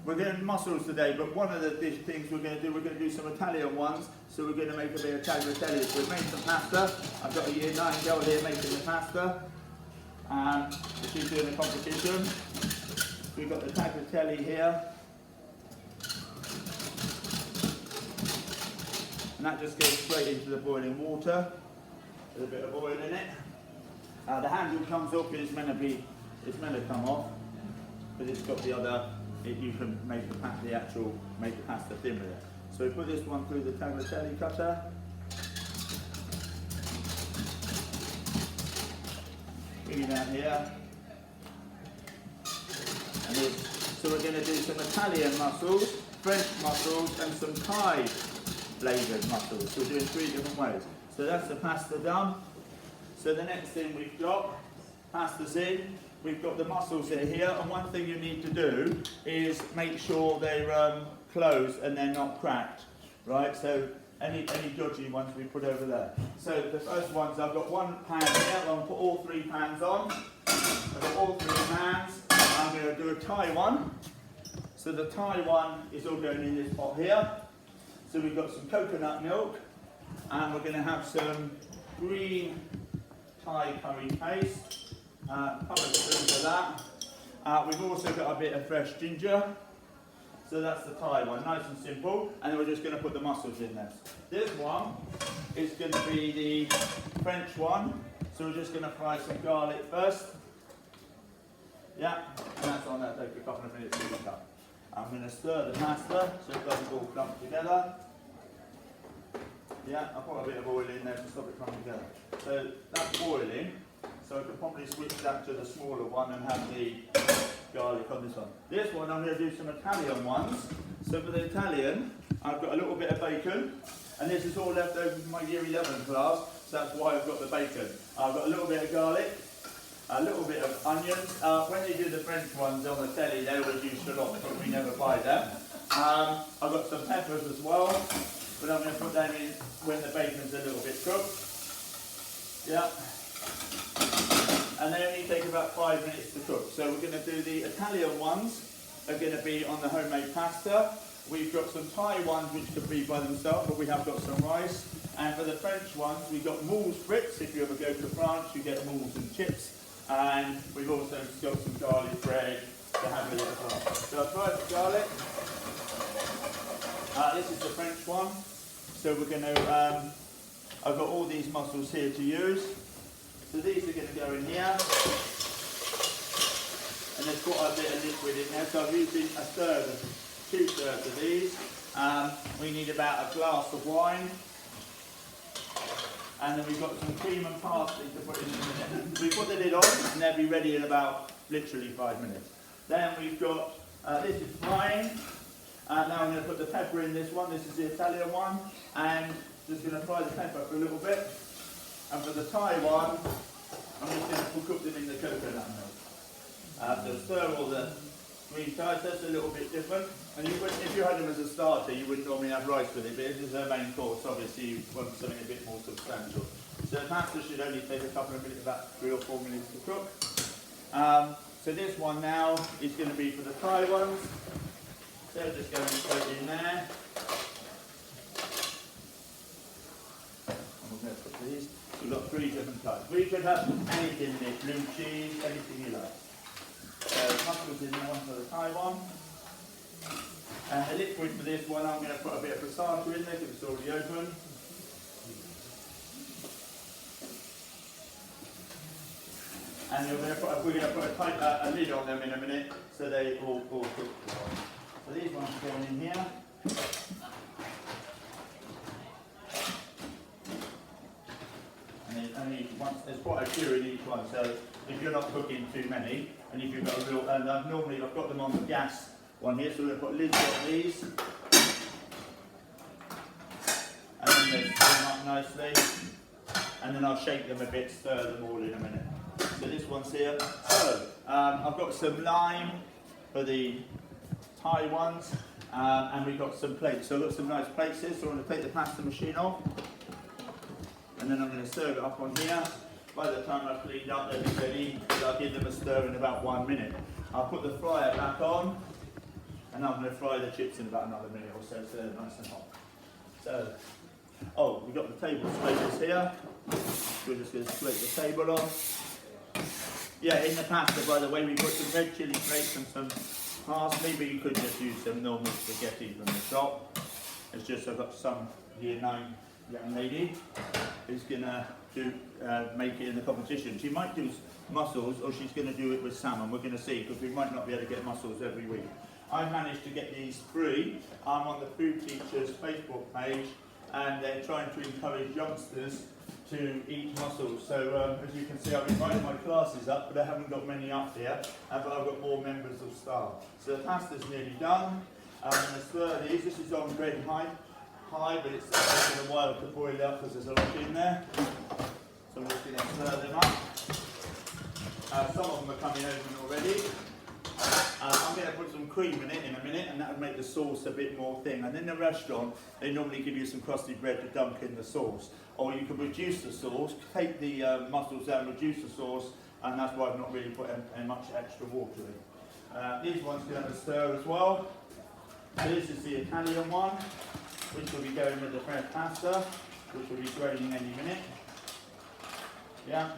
We're doing mussels today, but one of the things we're going to do some Italian ones. So we're going to make a bit of tagliatelle. So we've made some pasta. I've got a year 9 girl here making the pasta. She's doing the competition. We've got the tagliatelle here. And that just goes straight into the boiling water. With a bit of oil in it. The handle comes up, it's meant to come off, but it's got the other. You can make the pasta thin with it. So we put this one through the tagliatelle cutter. Bring it out here. And so we're going to do some Italian mussels, French mussels, and some Thai flavoured mussels. So we're doing 3 different ways. So that's the pasta done. So the next thing we've got, pasta's in. We've got the mussels here, and one thing you need to do is make sure they're closed and they're not cracked, right? So any dodgy ones we put over there. So the first ones, I've got 1 pan here. I'm going to put all 3 pans on. I've got all 3 pans. I'm going to do a Thai one. So the Thai one is all going in this pot here. So we've got some coconut milk, and we're going to have some green Thai curry paste. Couple of spoons of that. We've also got a bit of fresh ginger. So that's the Thai one, nice and simple. And then we're just going to put the mussels in there. This one is going to be the French one. So we're just going to fry some garlic first. Yeah, and that's on there. Take a couple of minutes to heat up. I'm going to stir the pasta so it doesn't all clump together. Yeah, I'll put a bit of oil in there to stop it clumping together. So that's boiling. So I could probably switch that to the smaller one and have the garlic on this one. This one I'm going to do some Italian ones. So for the Italian, I've got a little bit of bacon, and this is all left over from my year 11 class, so that's why I've got the bacon. I've got a little bit of garlic, a little bit of onions. When they do the French ones on the telly, they always use shallots, but we never buy them. I've got some peppers as well, but I'm going to put them in when the bacon's a little bit cooked. Yeah. And they only take about 5 minutes to cook. So we're going to do the Italian ones, are going to be on the homemade pasta. We've got some Thai ones which could be by themselves, but we have got some rice. And for the French ones, we've got moules frites. If you ever go to France, you get moules and chips. And we've also got some garlic bread to have with it as well. So I've fried the garlic. This is the French one. So we're going to, I've got all these mussels here to use. So these are going to go in here, and there's quite a bit of liquid in there, so I'm using 2/3 of these. We need about a glass of wine, and then we've got some cream and parsley to put in a minute. We put the lid on, and they'll be ready in about literally 5 minutes. Then we've got, this is frying, now I'm going to put the pepper in this one. This is the Italian one, and just going to fry the pepper for a little bit. And for the Thai one, I'm just going to cook them in the coconut milk. So stir all the green Thais, that's a little bit different. And you wouldn't, if you had them as a starter, you wouldn't normally have rice with it, but if it's a main course, obviously you want something a bit more substantial. So the pasta should only take a couple of minutes, about 3 or 4 minutes to cook. So this one now is going to be for the Thai ones. So just going straight in there. And we're going to put these. We've got 3 different types. We could have anything in it, blue cheese, anything you like. So mussels in the one for the Thai one. And the liquid for this one, I'm going to put a bit of passata in there because it's already open. And we're going to put a lid on them in a minute so they all cook. So these ones are going in here. There's quite a few in each one, so if you're not cooking too many, and if you've got a real, and normally I've got them on the gas one here, so we're going to put lids on these, and then they steam up nicely, and then I'll shake them a bit, stir them all in a minute. So this one's here. So I've got some lime for the Thai ones, and we've got some plates. So I've got some nice plates here, so I'm going to take the pasta machine off. And then I'm going to serve it up on here. By the time I've cleaned up, they'll be ready. I'll give them a stir in about 1 minute. I'll put the fryer back on, And I'm going to fry the chips in about another minute or so they're nice and hot. So, oh, we've got the table scrapers here. We're just going to scrape the table off. Yeah, in the pasta, by the way, we put some red chilli flakes and some parsley, but you could just use some normal spaghetti from the shop. It's just I've got some here now, young lady who's going to make it in the competition. She might do mussels or she's going to do it with salmon. We're going to see, because we might not be able to get mussels every week. I managed to get these free. I'm on the Food Teachers Facebook page and they're trying to encourage youngsters to eat mussels. So as you can see, I've invited my classes up, but I haven't got many up here, but I've got more members of staff. So the pasta's nearly done. I'm going to stir these. This is on red high, but it's taking a while to boil up because there's a lot in there. So I'm just going to stir them up. Some of them are coming open already. I'm going to put some cream in it in a minute, and that will make the sauce a bit more thin. And in the restaurant, they normally give you some crusty bread to dunk in the sauce. Or you could reduce the sauce, take the mussels out, reduce the sauce, and that's why I've not really put much extra water in. These ones can have a stir as well. So this is the Italian one, which will be going with the fresh pasta, which will be draining any minute. Yeah.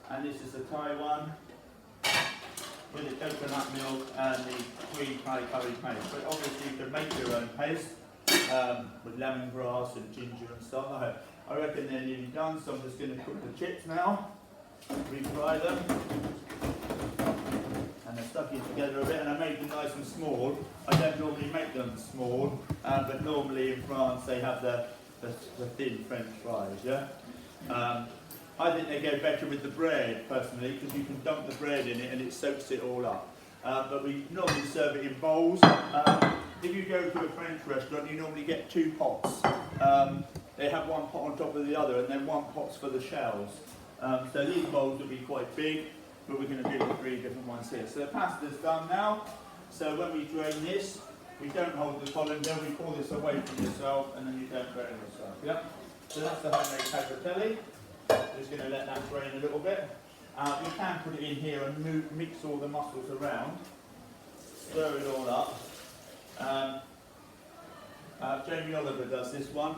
And this is the Thai one, with the coconut milk and the green Thai curry paste. But obviously you can make your own paste with lemongrass and ginger and stuff. I reckon they're nearly done, so I'm just going to cook the chips now, refry them, and they're stuck in together a bit, and I made them nice and small. I don't normally make them small, but normally in France they have the thin French fries, yeah? I think they go better with the bread, personally, because you can dump the bread in it and it soaks it all up. But we normally serve it in bowls. If you go to a French restaurant, you normally get two pots. They have one pot on top of the other, and then one pot's for the shells. So these bowls will be quite big, but we're going to do the 3 different ones here. So the pasta's done now. So when we drain this, we don't hold the colander, we pour this away from yourself, and then you don't burn yourself. Yep. So that's the homemade tagliatelle. Just going to let that drain a little bit. You can put it in here and mix all the mussels around, stir it all up. Jamie Oliver does this one.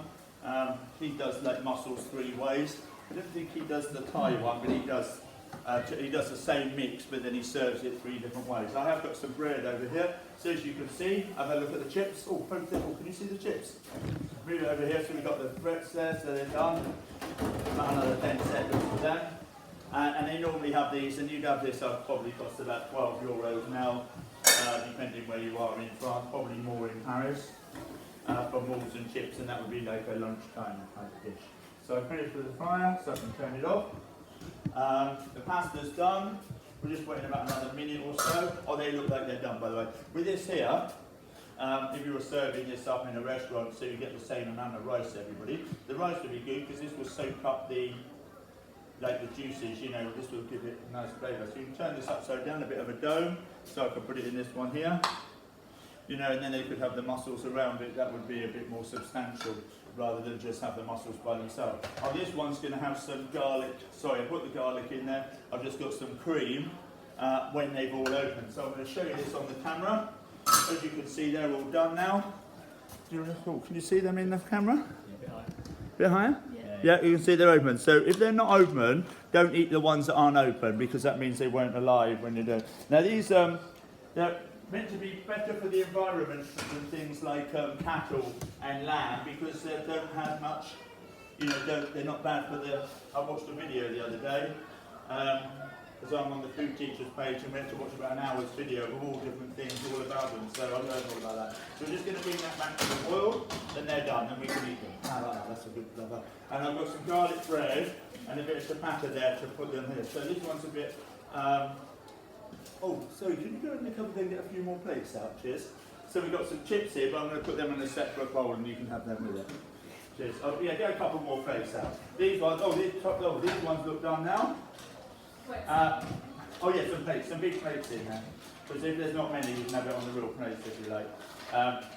He does like mussels 3 ways. I don't think he does the Thai one, but he does the same mix, but then he serves it 3 different ways. I have got some bread over here, so as you can see, have a look at the chips. Oh, can you see the chips? Move it over here, so we've got the breads there, so they're done. About another 10 seconds for them. And they normally have these, and you'd have this, probably cost about €12 now, depending where you are in France, probably more in Paris, for moules and chips, and that would be like a lunchtime type of dish. So I finished with the fire, so I can turn it off. The pasta's done. We're just waiting about another minute or so. Oh, they look like they're done, by the way. With this here, if you were serving this up in a restaurant, so you get the same amount of rice, everybody, the rice would be good because this will soak up the juices, you know, this will give it a nice flavour. So you can turn this upside down, a bit of a dome, so I can put it in this one here. You know, and then they could have the mussels around it, that would be a bit more substantial rather than just have the mussels by themselves. Oh, this one's going to have some garlic, sorry, I put the garlic in there, I've just got some cream when they've all opened. So I'm going to show you this on the camera. As you can see, they're all done now. Can you see them in the camera? Yeah, a bit higher. Yeah, you can see they're open. So if they're not open, don't eat the ones that aren't open, because that means they weren't alive when you're doing. Now these, they're meant to be better for the environment than things like cattle and lamb, because they don't have much, you know, they're not bad for the, I watched a video the other day, because I'm on the Food Teachers page and we had to watch about an hour's video of all different things all about them, so I learned all about that. So we're just going to bring that back to the boil, then they're done, and we can eat them. That's a good flavour. And I've got some garlic bread and a bit of ciabatta there to put them here. So this one's a bit, oh, sorry, can you go in the cupboard and get a few more plates out? Cheers. So we've got some chips here, but I'm going to put them in a separate bowl and you can have them with it. Cheers. Oh, yeah, get a couple more plates out. These ones, these ones look done now. Oh yeah, some plates, some big plates in there. Because if there's not many, you can have it on the real plates if you like.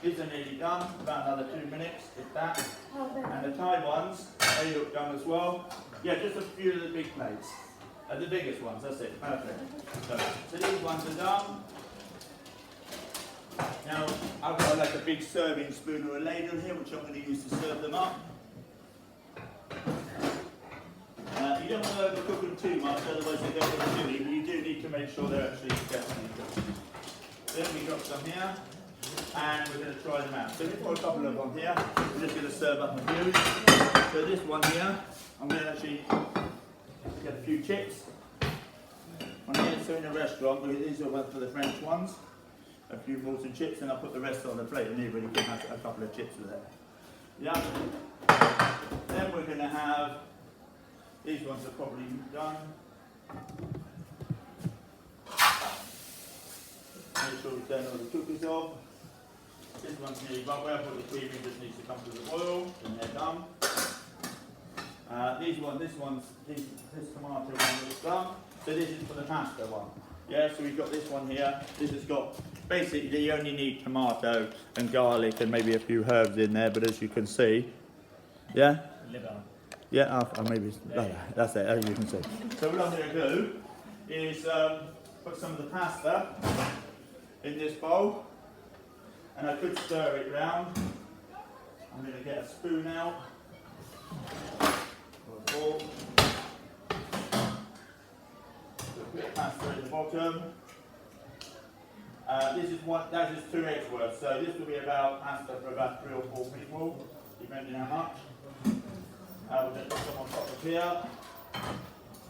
These are nearly done, about another 2 minutes, if that. And the Thai ones, they look done as well. Yeah, just a few of the big plates. The biggest ones, that's it, perfect. So these ones are done. big serving spoon or a ladle here, which I'm going to use to serve them up. You don't want to overcook them too much, otherwise they don't get chilly, but you do need to make sure they're actually definitely cooked. Then we've got some here, and we're going to try them out. So we've got a couple of them here. We're just going to serve up a few. So this one here, I'm going to actually get a few chips. On here, so in a restaurant, these are for the French ones. A few Morton chips, and I'll put the rest on the plate, and anybody can have a couple of chips with it. Yeah. Then we're going to have, these ones are probably done. Make sure we turn all the cookies off. This one's nearly done. Where I put the cream in just needs to come to the boil, and they're done. This tomato one is done. So this is for the pasta one. Yeah, so we've got this one here. This has got, basically you only need tomato and garlic and maybe a few herbs in there, but as you can see, yeah? Yeah, maybe, that's it, as you can see. So what I'm going to do is put some of the pasta in this bowl, and I could stir it round. I'm going to get a spoon out, or a fork. Put pasta in the bottom. That is 2 eggs worth, so this will be about pasta for about 3 or 4 people, depending how much. We'll just put some on top of here.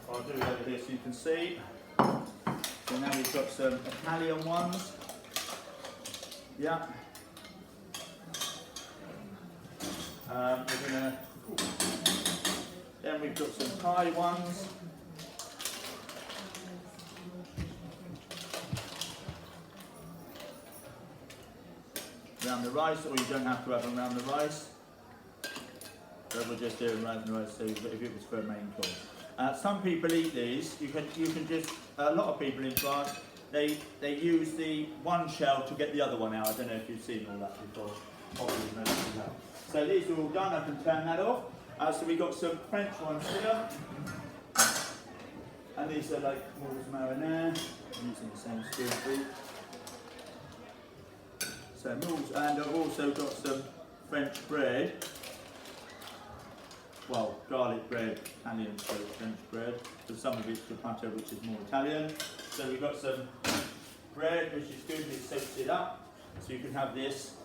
I'll do it over here so you can see. So now we've got some Italian ones. Yeah. Then we've got some Thai ones. Around the rice, or you don't have to have them around the rice. So we'll just do it around the rice, so if it was for a main course. Some people eat these. You can just, a lot of people in France, they use the one shell to get the other one out. I don't know if you've seen all that before. Probably most of you have. So these are all done. I can turn that off. So we've got some French ones here, and these are like Mussels marinara. I'm using the same spoon for each. So Mussels, and I've also got some French bread. Well, garlic bread, Italian, so French bread. So some of it's ricotta, which is more Italian. So we've got some bread, which is good. It soaks it up. So you can have this,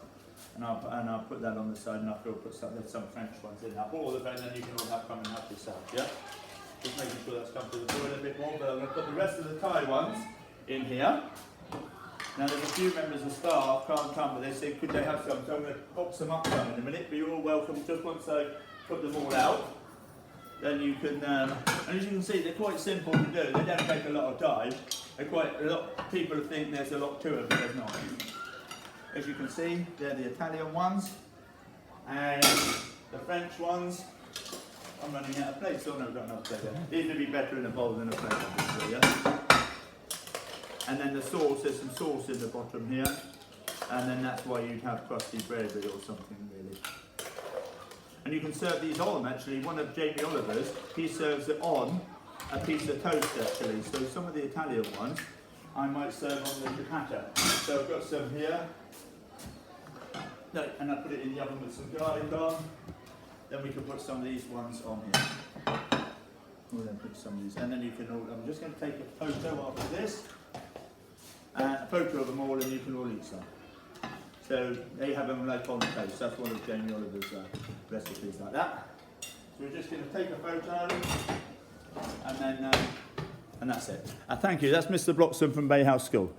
and I'll put that on the side, and I'll put some French ones in. I'll put all the bread, and then you can all come and have yourself. Yeah. Just making sure that's come to the boil a bit more. But I'm going to put the rest of the Thai ones in here. Now there's a few members of staff can't come, but they say could they have some, so I'm going to box them up some in a minute, but you're all welcome. Just once I put them all out, then you can, and as you can see they're quite simple to do, they don't take a lot of time. They're quite, a lot of people think there's a lot to it, but there's not. As you can see, they're the Italian ones, and the French ones. I'm running out of plates, so no, I've got enough plate there. These would be better in a bowl than a plate, obviously, yeah? And then the sauce, there's some sauce in the bottom here, and then that's why you'd have crusty bread with it or something really. And you can serve these on, actually. One of Jamie Oliver's, he serves it on a piece of toast actually. So some of the Italian ones, I might serve on the ricotta. So I've got some here, no, and I put it in the oven with some garlic on. Then we can put some of these ones on here. We'll then put some of these, and then you can all, I'm just going to take a photo after this. A photo of them all, and you can all eat some. So they have them like on the toast. That's one of Jamie Oliver's recipes like that. So we're just going to take a photo, and then and that's it. Thank you. That's Mr. Bloxham from Bay House School.